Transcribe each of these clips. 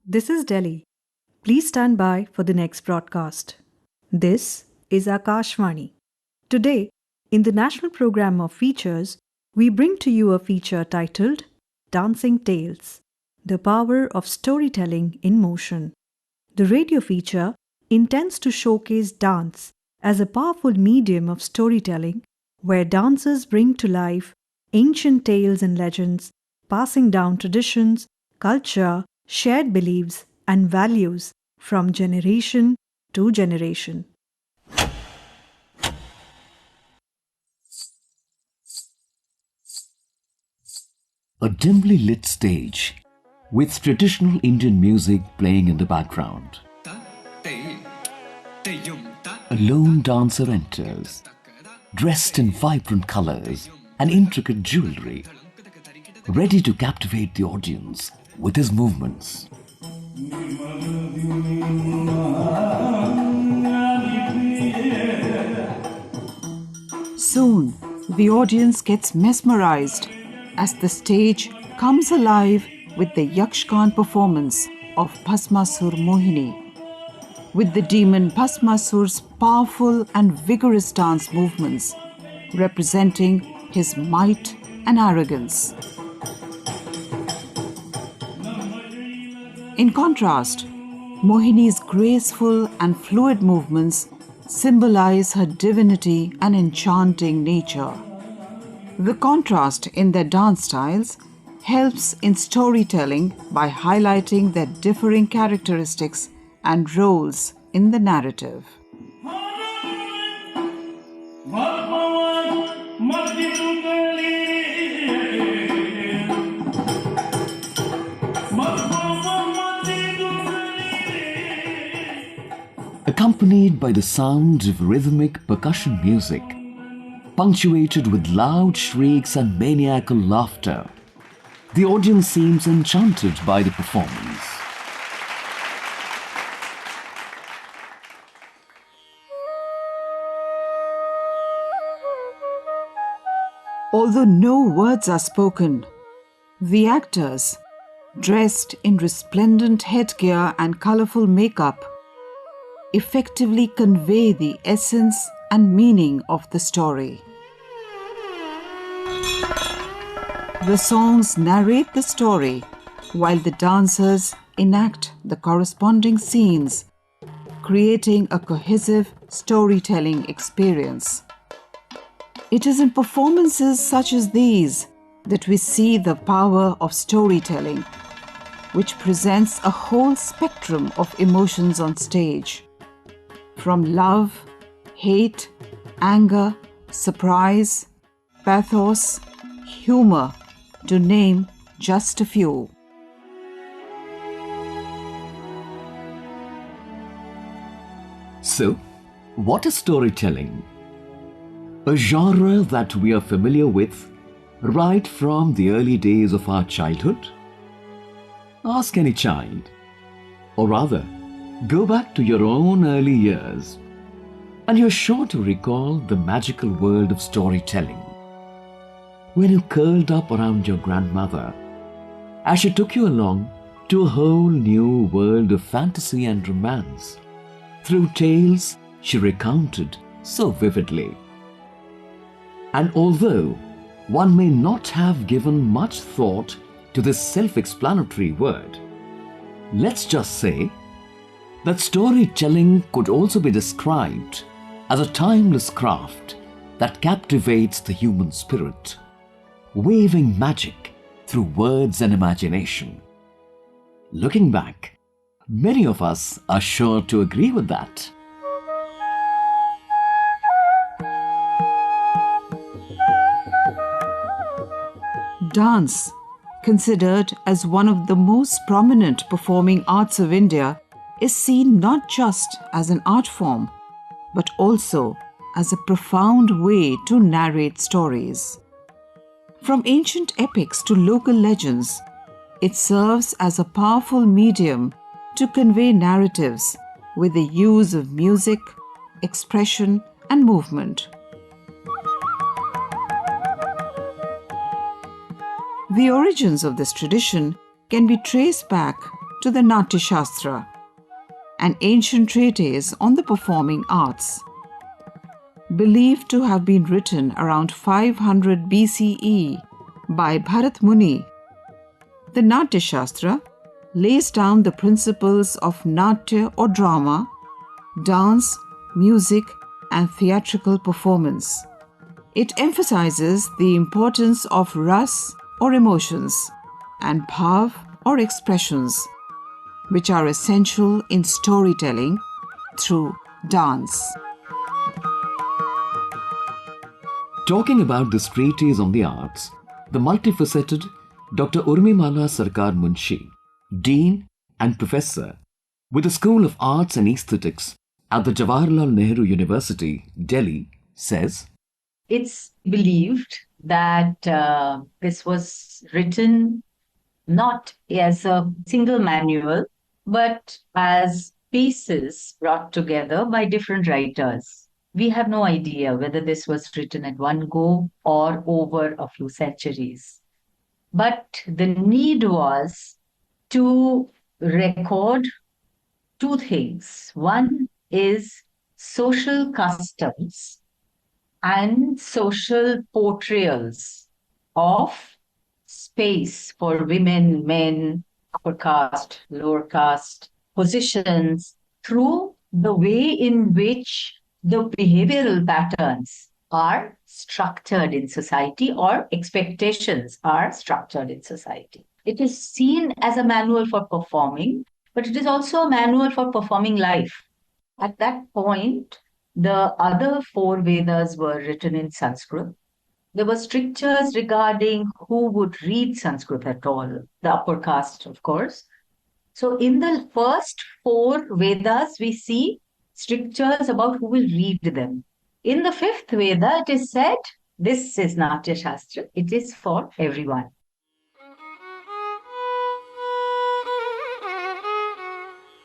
This is Delhi. Please stand by for the next broadcast. This is Akashvani. Today, in the National Program of Features, we bring to you a feature titled Dancing Tales, The Power of Storytelling in Motion. The radio feature intends to showcase dance as a powerful medium of storytelling where dancers bring to life ancient tales and legends, passing down traditions, culture, shared beliefs, and values from generation to generation. A dimly lit stage with traditional Indian music playing in the background. A lone dancer enters, dressed in vibrant colors and intricate jewelry, ready to captivate the audience with his movements. Soon, the audience gets mesmerized as the stage comes alive with the Yakshagana performance of Bhasmasur Mohini. With the demon Bhasmasur's powerful and vigorous dance movements representing his might and arrogance. In contrast, Mohini's graceful and fluid movements symbolize her divinity and enchanting nature. The contrast in their dance styles helps in storytelling by highlighting their differing characteristics and roles in the narrative. Accompanied by the sounds of rhythmic percussion music, punctuated with loud shrieks and maniacal laughter, the audience seems enchanted by the performance. Although no words are spoken, the actors, dressed in resplendent headgear and colorful makeup, effectively convey the essence and meaning of the story. The songs narrate the story while the dancers enact the corresponding scenes, creating a cohesive storytelling experience. It is in performances such as these that we see the power of storytelling, which presents a whole spectrum of emotions on stage. From love, hate, anger, surprise, pathos, humor, to name just a few. So, what is storytelling? A genre that we are familiar with right from the early days of our childhood? Ask any child, or rather, go back to your own early years, and you're sure to recall the magical world of storytelling. When you curled up around your grandmother, as she took you along to a whole new world of fantasy and romance, through tales she recounted so vividly. And although one may not have given much thought to this self-explanatory word, let's just say that storytelling could also be described as a timeless craft that captivates the human spirit, weaving magic through words and imagination. Looking back, many of us are sure to agree with that. Dance, considered as one of the most prominent performing arts of India, is seen not just as an art form, but also as a profound way to narrate stories. From ancient epics to local legends, it serves as a powerful medium to convey narratives with the use of music, expression, and movement. The origins of this tradition can be traced back to the Natyashastra, an ancient treatise on the performing arts. Believed to have been written around 500 BCE by Bharat Muni, the Natyashastra lays down the principles of Natya or drama, dance, music, and theatrical performance. It emphasizes the importance of ras or emotions and bhav or expressions, which are essential in storytelling through dance. Talking about this treatise on the arts, the multifaceted Dr. Urmimala Sarkar Munshi, Dean and Professor with the School of Arts and Aesthetics at the Jawaharlal Nehru University, Delhi, says, It's believed that this was written not as a single manual, but as pieces brought together by different writers. We have no idea whether this was written at one go or over a few centuries. But the need was to record two things. One is social customs and social portrayals of space for women, men, upper caste, lower caste, positions through the way in which the behavioral patterns are structured in society or expectations are structured in society. It is seen as a manual for performing, but it is also a manual for performing life. At that point, the other four Vedas were written in Sanskrit. There were strictures regarding who would read Sanskrit at all, the upper caste, of course. So, in the first four Vedas, we see strictures about who will read them. In the fifth Veda, it is said, this is Natyashastra, it is for everyone.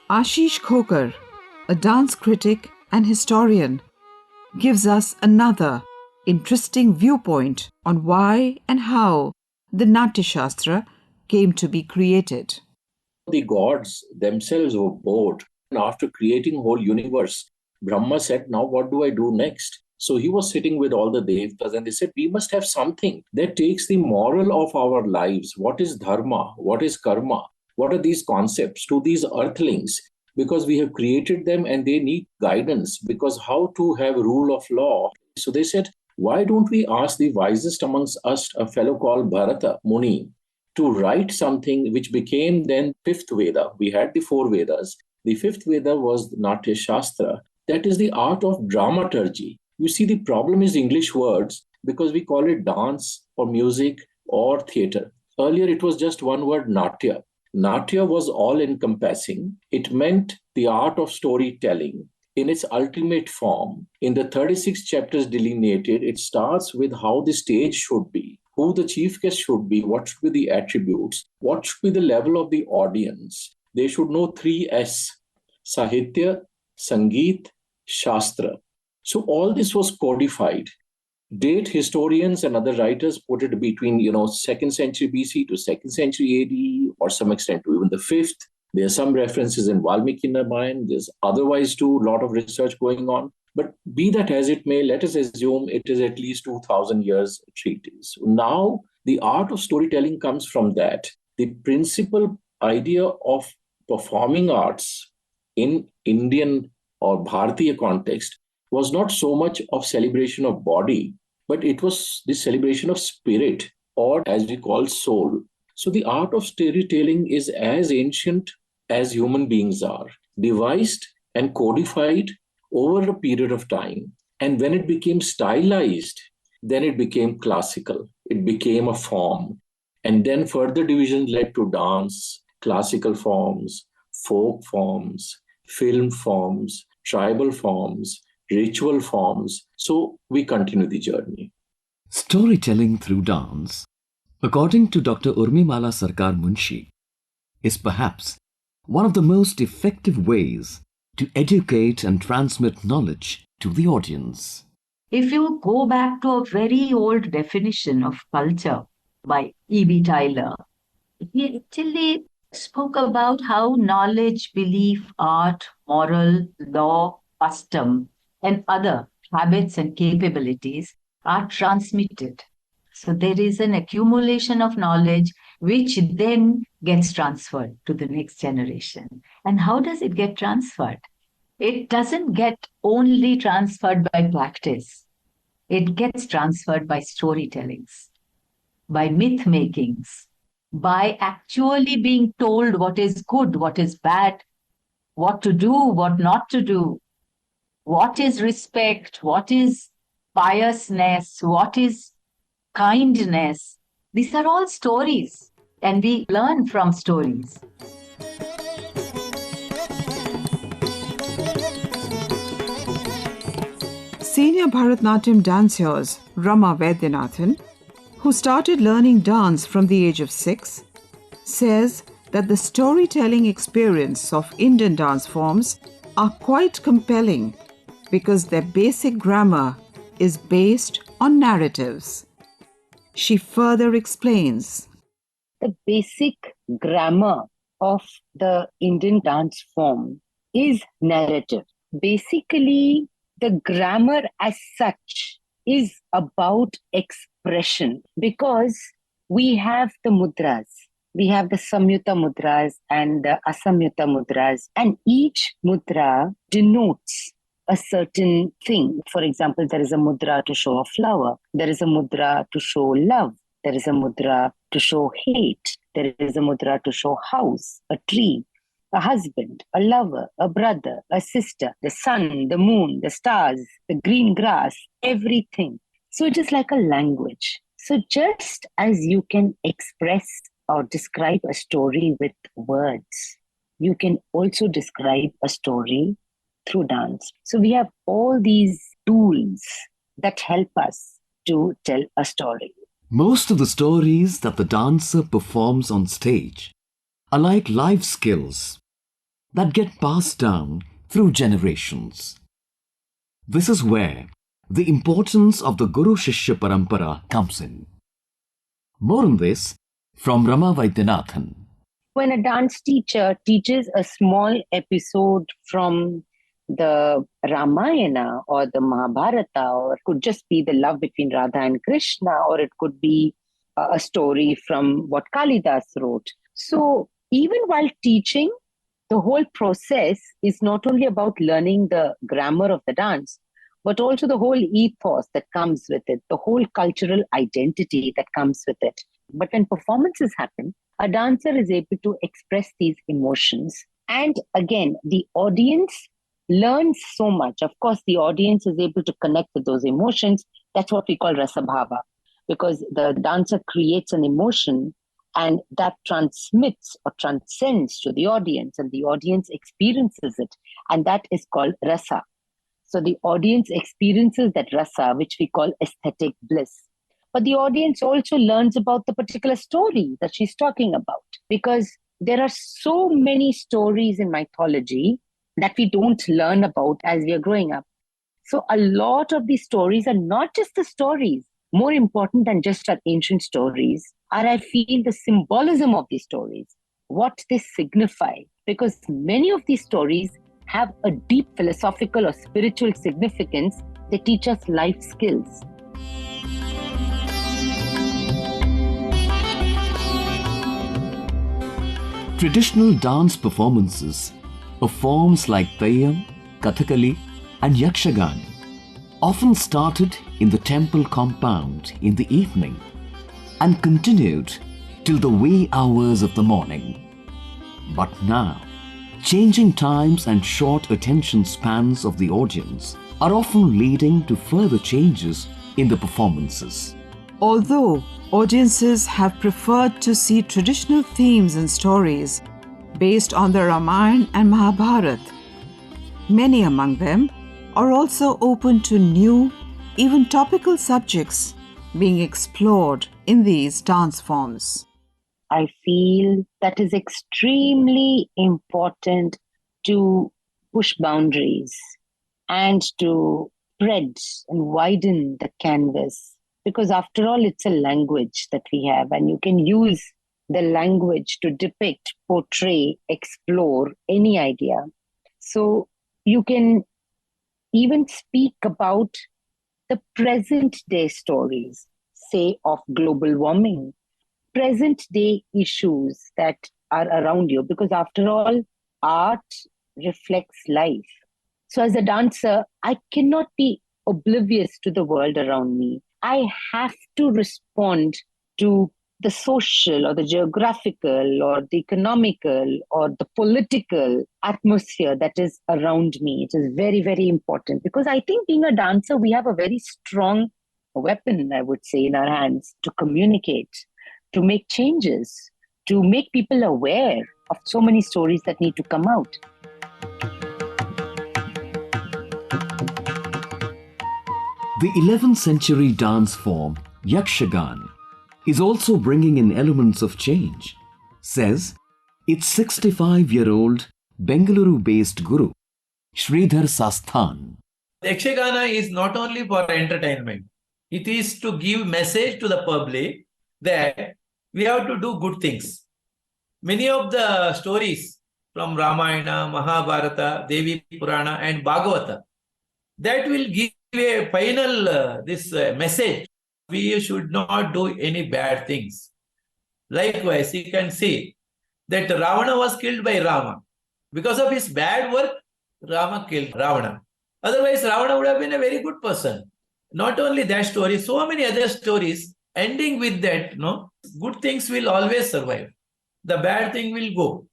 Ashish Khokar, a dance critic and historian, gives us another interesting viewpoint on why and how the Natyashastra came to be created. The gods themselves were bored. And after creating whole universe, Brahma said, now what do I do next? So he was sitting with all the devtas and they said, we must have something that takes the moral of our lives. What is dharma? What is karma? What are these concepts to these earthlings? Because we have created them and they need guidance because how to have rule of law. So they said, why don't we ask the wisest amongst us, a fellow called Bharata Muni, to write something which became then fifth Veda. We had the four Vedas. The fifth Veda was the Natyashastra. That is the art of dramaturgy. You see, the problem is English words because we call it dance or music or theater. Earlier, it was just one word, Natya. Natya was all-encompassing. It meant the art of storytelling in its ultimate form. In the 36 chapters delineated, it starts with how the stage should be, who the chief guest should be, what should be the attributes, what should be the level of the audience. They should know 3S, Sahitya, Sangeet, Shastra. So all this was codified. Date historians and other writers put it between, 2nd century BC to 2nd century AD, or some extent to even the 5th. There are some references in Valmiki Ramayana. There's otherwise too a lot of research going on. But be that as it may, let us assume it is at least 2000 years treatise. Now, the art of storytelling comes from that. The principal idea of performing arts in Indian or Bharatiya context was not so much of celebration of body, but it was the celebration of spirit, or as we call soul. So the art of storytelling is as ancient as human beings are, devised and codified over a period of time. And when it became stylized, then it became classical. It became a form. And then further division led to dance, classical forms, folk forms, film forms, tribal forms, ritual forms. So we continue the journey. Storytelling through dance, according to Dr. Urmimala Sarkar Munshi, is perhaps one of the most effective ways to educate and transmit knowledge to the audience. If you go back to a very old definition of culture by E.B. Tyler, he actually Spoke about how knowledge, belief, art, moral, law, custom, and other habits and capabilities are transmitted. So there is an accumulation of knowledge which then gets transferred to the next generation. And how does it get transferred? It doesn't get only transferred by practice, it gets transferred by storytellings, by myth makings, by actually being told what is good, what is bad, what to do, what not to do, what is respect, what is piousness, what is kindness. These are all stories, and we learn from stories. Senior Bharatanatyam dancers Rama Vaidyanathan, who started learning dance from the age of 6, says that the storytelling experience of Indian dance forms are quite compelling because their basic grammar is based on narratives. She further explains. The basic grammar of the Indian dance form is narrative. Basically, the grammar as such is about expression because we have the mudras. We have the Samyuta mudras and the Asamyuta mudras, and each mudra denotes a certain thing. For example, there is a mudra to show a flower, there is a mudra to show love, there is a mudra to show hate, there is a mudra to show house, a tree, a husband, a lover, a brother, a sister, the sun, the moon, the stars, the green grass, everything. So it is like a language. So just as you can express or describe a story with words, you can also describe a story through dance. So we have all these tools that help us to tell a story. Most of the stories that the dancer performs on stage are like life skills that get passed down through generations. This is where the importance of the Guru Shishya Parampara comes in. More on this from Rama Vaidyanathan. When a dance teacher teaches a small episode from the Ramayana or the Mahabharata, or it could just be the love between Radha and Krishna, or it could be a story from what Kalidas wrote. So even while teaching, the whole process is not only about learning the grammar of the dance, but also the whole ethos that comes with it, the whole cultural identity that comes with it. But when performances happen, a dancer is able to express these emotions. And again, the audience learns so much. Of course, the audience is able to connect with those emotions. That's what we call rasabhava, because the dancer creates an emotion and that transmits or transcends to the audience, and the audience experiences it. And that is called rasa. So the audience experiences that rasa, which we call aesthetic bliss. But the audience also learns about the particular story that she's talking about, because there are so many stories in mythology that we don't learn about as we are growing up. So a lot of these stories are not just the stories. More important than just our ancient stories are, I feel, the symbolism of these stories, what they signify. Because many of these stories have a deep philosophical or spiritual significance. They teach us life skills. Traditional dance performances of forms like Theyyam, Kathakali and Yakshagana often started in the temple compound in the evening and continued till the wee hours of the morning. But now, changing times and short attention spans of the audience are often leading to further changes in the performances. Although audiences have preferred to see traditional themes and stories based on the Ramayana and Mahabharata, many among them are also open to new, even topical subjects being explored in these dance forms. I feel that is extremely important to push boundaries and to spread and widen the canvas. Because after all, it's a language that we have, and you can use the language to depict, portray, explore any idea. So you can even speak about the present day stories, say of global warming, present day issues that are around you, because after all, art reflects life. So as a dancer, I cannot be oblivious to the world around me. I have to respond to the social or the geographical or the economical or the political atmosphere that is around me. It is very, very important because I think being a dancer, we have a very strong weapon, I would say, in our hands to communicate, to make changes, to make people aware of so many stories that need to come out. The 11th century dance form, Yakshagana, is also bringing in elements of change, says its 65-year-old Bengaluru-based guru, Sridhar Sasthan. Yakshagana is not only for entertainment. It is to give message to the public that we have to do good things. Many of the stories from Ramayana, Mahabharata, Devi Purana and Bhagavata, that will give a final message. We should not do any bad things. Likewise, you can see that Ravana was killed by Rama. Because of his bad work, Rama killed Ravana. Otherwise, Ravana would have been a very good person. Not only that story, so many other stories ending with that, good things will always survive. The bad thing will go.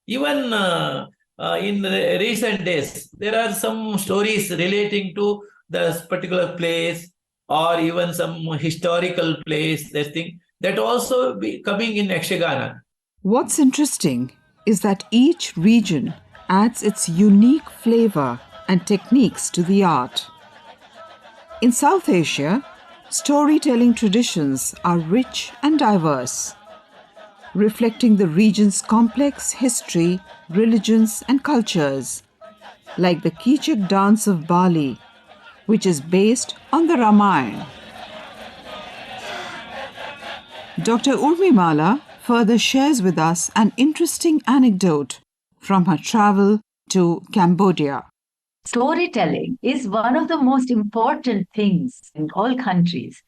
Even in recent days, there are some stories relating to this particular place or even some historical place, that also be coming in Yakshagana. What's interesting is that each region adds its unique flavor and techniques to the art. In South Asia, storytelling traditions are rich and diverse, reflecting the region's complex history, religions, and cultures, like the Kecak dance of Bali, which is based on the Ramayana. Dr. Urmimala further shares with us an interesting anecdote from her travel to Cambodia. Storytelling is one of the most important things in all countries.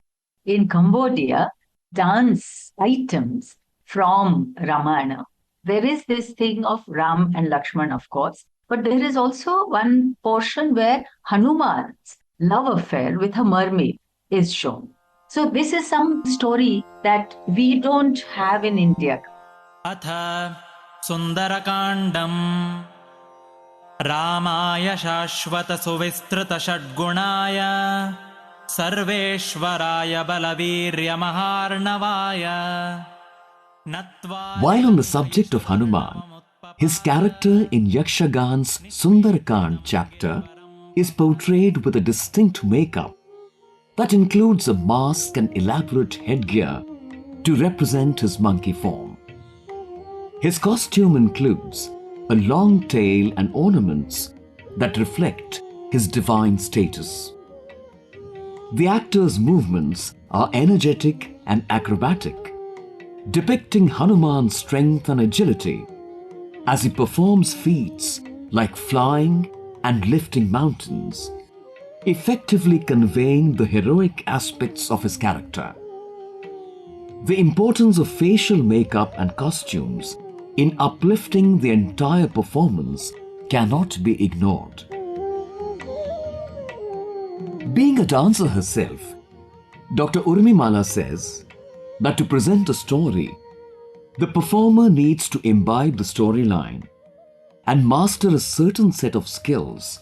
In Cambodia, dance items from Ramayana. There is this thing of Ram and Lakshman, of course, but there is also one portion where Hanuman's love affair with a mermaid is shown. So this is some story that we don't have in India. Atha Sundarakandam Ramaya Shashvata Suvistrata Shadgunaya Sarveshwaraya Balavirya Maharnavaya. While on the subject of Hanuman, his character in Yakshagana's Sundarakand chapter is portrayed with a distinct makeup that includes a mask and elaborate headgear to represent his monkey form. His costume includes a long tail and ornaments that reflect his divine status. The actor's movements are energetic and acrobatic, depicting Hanuman's strength and agility as he performs feats like flying and lifting mountains, effectively conveying the heroic aspects of his character. The importance of facial makeup and costumes in uplifting the entire performance cannot be ignored. Being a dancer herself, Dr. Urmimala says that to present a story, the performer needs to imbibe the storyline and master a certain set of skills,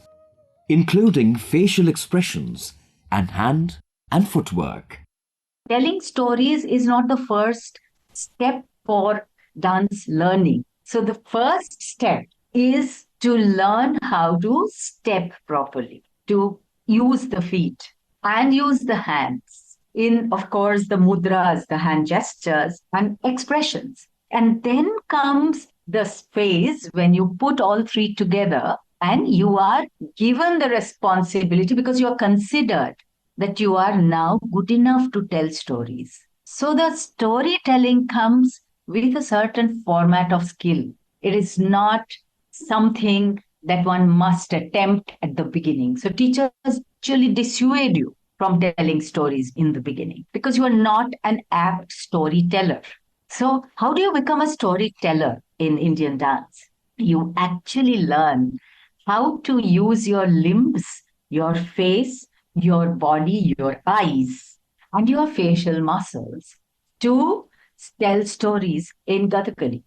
including facial expressions and hand and footwork. Telling stories is not the first step for dance learning. So the first step is to learn how to step properly, to use the feet and use the hands in, of course, the mudras, the hand gestures and expressions. And then comes the phase when you put all three together and you are given the responsibility because you are considered that you are now good enough to tell stories. So the storytelling comes with a certain format of skill. It is not something that one must attempt at the beginning. So teachers actually dissuade you from telling stories in the beginning because you are not an apt storyteller. So, how do you become a storyteller in Indian dance? You actually learn how to use your limbs, your face, your body, your eyes, and your facial muscles to tell stories in Kathakali.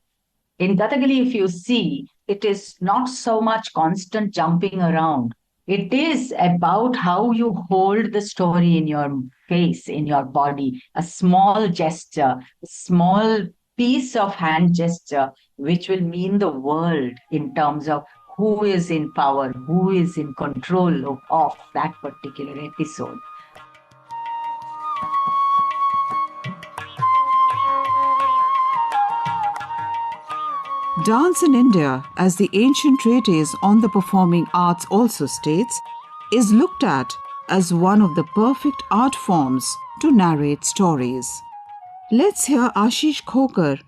In Kathakali, if you see, it is not so much constant jumping around. It is about how you hold the story in your face, in your body, a small gesture, a small piece of hand gesture, which will mean the world in terms of who is in power, who is in control of that particular episode. Dance in India, as the ancient treatise on the performing arts also states, is looked at as one of the perfect art forms to narrate stories. Let's hear Ashish Khokar.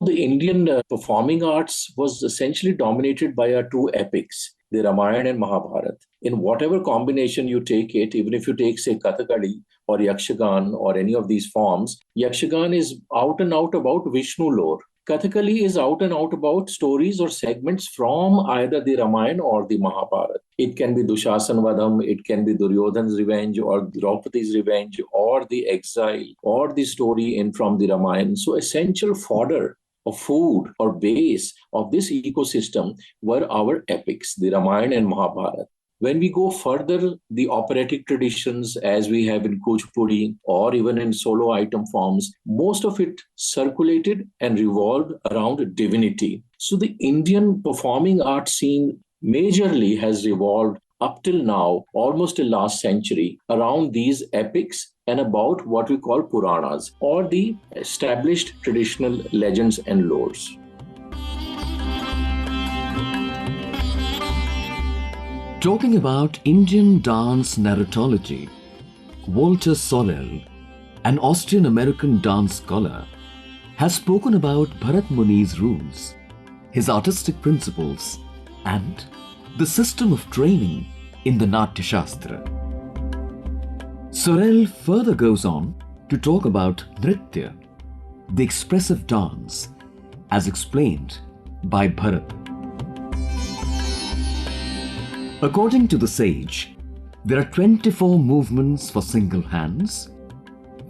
The Indian performing arts was essentially dominated by our two epics, the Ramayana and Mahabharata. In whatever combination you take it, even if you take, say, Kathakali or Yakshagana or any of these forms, Yakshagana is out and out about Vishnu lore. Kathakali is out and out about stories or segments from either the Ramayana or the Mahabharata. It can be Dushasan Vadham, it can be Duryodhan's revenge or Draupadi's revenge or the exile or the story in from the Ramayana. So essential fodder of food or base of this ecosystem were our epics, the Ramayana and Mahabharata. When we go further, the operatic traditions, as we have in Kuchipudi or even in solo item forms, most of it circulated and revolved around divinity. So the Indian performing art scene majorly has revolved up till now, almost till last century, around these epics and about what we call Puranas or the established traditional legends and lores. Talking about Indian dance narratology, Walter Sorel, an Austrian-American dance scholar, has spoken about Bharat Muni's rules, his artistic principles, and the system of training in the Natyashastra. Sorel further goes on to talk about Nritya, the expressive dance, as explained by Bharat. According to the sage, there are 24 movements for single hands,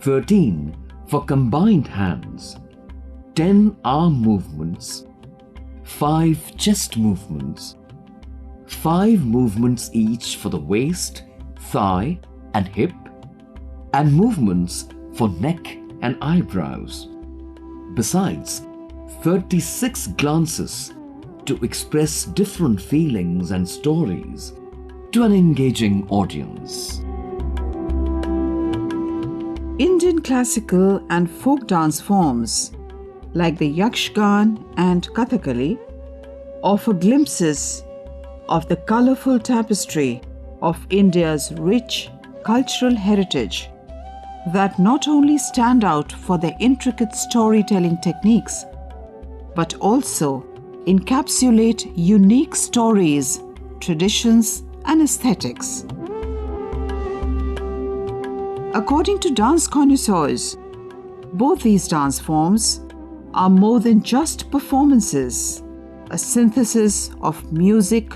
13 for combined hands, 10 arm movements, 5 chest movements, 5 movements each for the waist, thigh, and hip, and movements for neck and eyebrows. Besides, 36 glances to express different feelings and stories to an engaging audience. Indian classical and folk dance forms like the Yakshagana and Kathakali offer glimpses of the colorful tapestry of India's rich cultural heritage that not only stand out for their intricate storytelling techniques but also encapsulate unique stories, traditions, and aesthetics. According to dance connoisseurs, both these dance forms are more than just performances, a synthesis of music,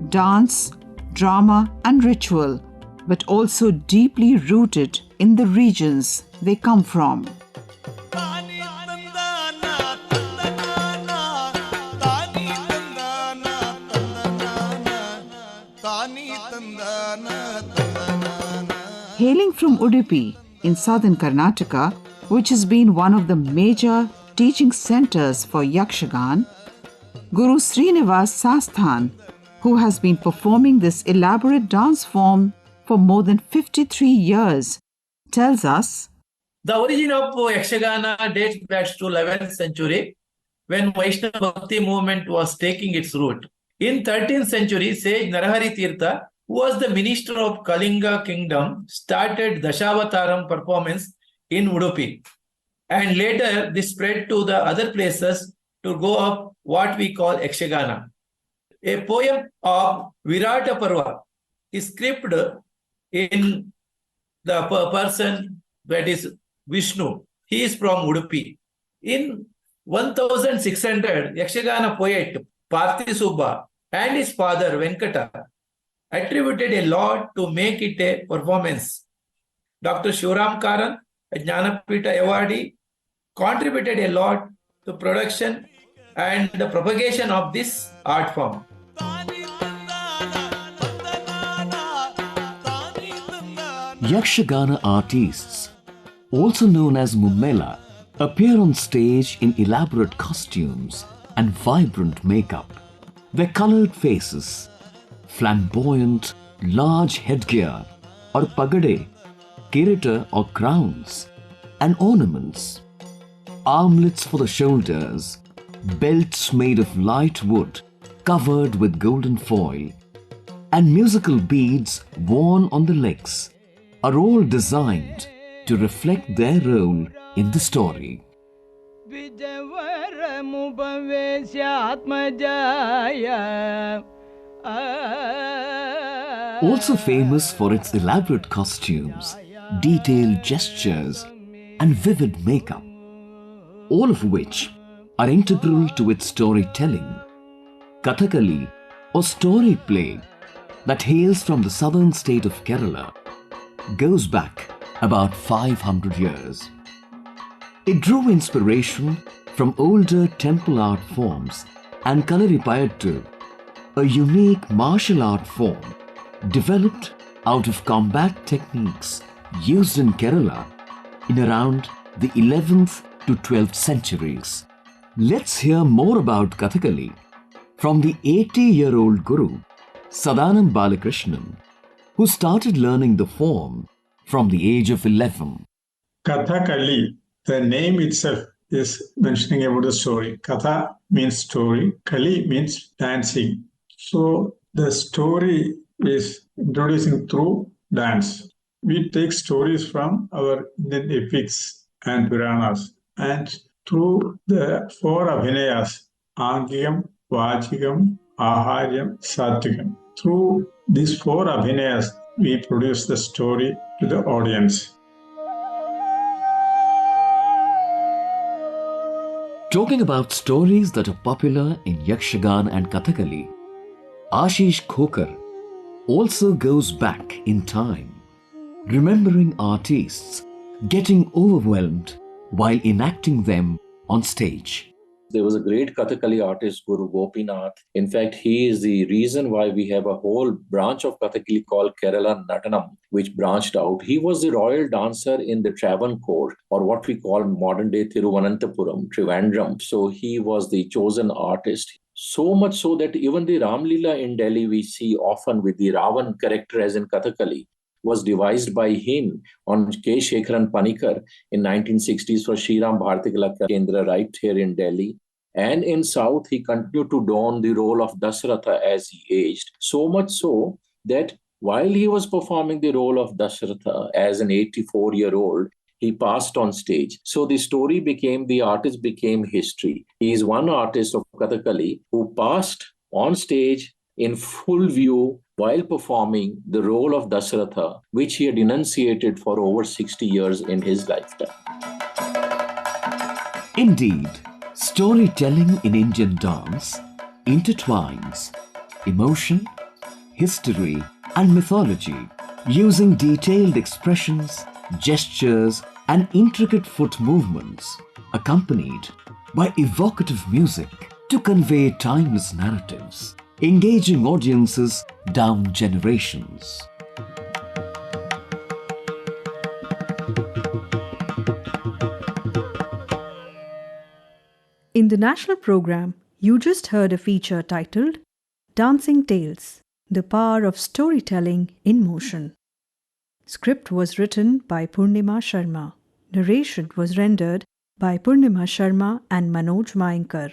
dance, drama, and ritual, but also deeply rooted in the regions they come from. Hailing from Udupi in southern Karnataka, which has been one of the major teaching centers for Yakshagana, Guru Srinivas Sasthan, who has been performing this elaborate dance form for more than 53 years, tells us, the origin of Yakshagana dates back to 11th century when Vaishnava Bhakti movement was taking its root. In 13th century, sage Narahari Tirtha, who was the minister of Kalinga kingdom, started Dashavataram performance in Udupi. And later, this spread to the other places to go up what we call Yakshagana. A poem of Virata Parva is scripted in the person that is Vishnu. He is from Udupi. In 1600, Yakshagana poet Parthi Subba and his father Venkata attributed a lot to make it a performance. Dr. Shivram Karan, a Jnanapita awardee, contributed a lot to production and the propagation of this art form. Yakshagana artists, also known as Mummela, appear on stage in elaborate costumes and vibrant makeup. Their colored faces, flamboyant, large headgear or pagade, kirita or crowns, and ornaments, armlets for the shoulders, belts made of light wood covered with golden foil, and musical beads worn on the legs are all designed to reflect their role in the story. Also famous for its elaborate costumes, detailed gestures, and vivid makeup, all of which are integral to its storytelling. Kathakali, or story play, that hails from the southern state of Kerala, goes back about 500 years. It drew inspiration from older temple art forms and Kalaripayattu, a unique martial art form developed out of combat techniques used in Kerala in around the 11th to 12th centuries. Let's hear more about Kathakali from the 80-year-old guru, Sadanam Balakrishnan, who started learning the form from the age of 11. Kathakali, the name itself is mentioning about the story. Katha means story, Kali means dancing. So the story is introducing through dance. We take stories from our Indian epics and Puranas, and through the four Abhinayas, Angiyam, Vachikam, Aharyam, Satvigam. Through these four Abhinayas, we produce the story to the audience. Talking about stories that are popular in Yakshagana and Kathakali, Ashish Khokar also goes back in time, remembering artists getting overwhelmed while enacting them on stage. There was a great Kathakali artist, Guru Gopinath. In fact, he is the reason why we have a whole branch of Kathakali called Kerala Natanam, which branched out. He was the royal dancer in the Travancore, or what we call modern-day Thiruvananthapuram, Trivandrum. So he was the chosen artist. So much so that even the Ramlila in Delhi we see often with the Ravan character as in Kathakali was devised by him on K. Shekharan Panikar in 1960s for Shriram Bhartikala Kendra right here in Delhi. And in South, he continued to don the role of Dasharatha as he aged. So much so that while he was performing the role of Dasharatha as an 84-year-old, he passed on stage. So the story became, the artist became history. He is one artist of Kathakali who passed on stage in full view while performing the role of Dasharatha, which he had enunciated for over 60 years in his lifetime. Indeed, storytelling in Indian dance intertwines emotion, history, and mythology, using detailed expressions, gestures, and intricate foot movements, accompanied by evocative music to convey timeless narratives, engaging audiences down generations. In the national program, you just heard a feature titled Dancing Tales, The Power of Storytelling in Motion. Script was written by Purnima Sharma. Narration was rendered by Purnima Sharma and Manoj Mainkar.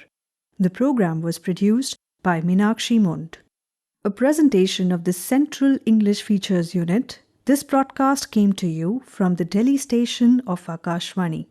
The program was produced by Meenakshi Mund. A presentation of the Central English Features Unit, this broadcast came to you from the Delhi station of Akashvani.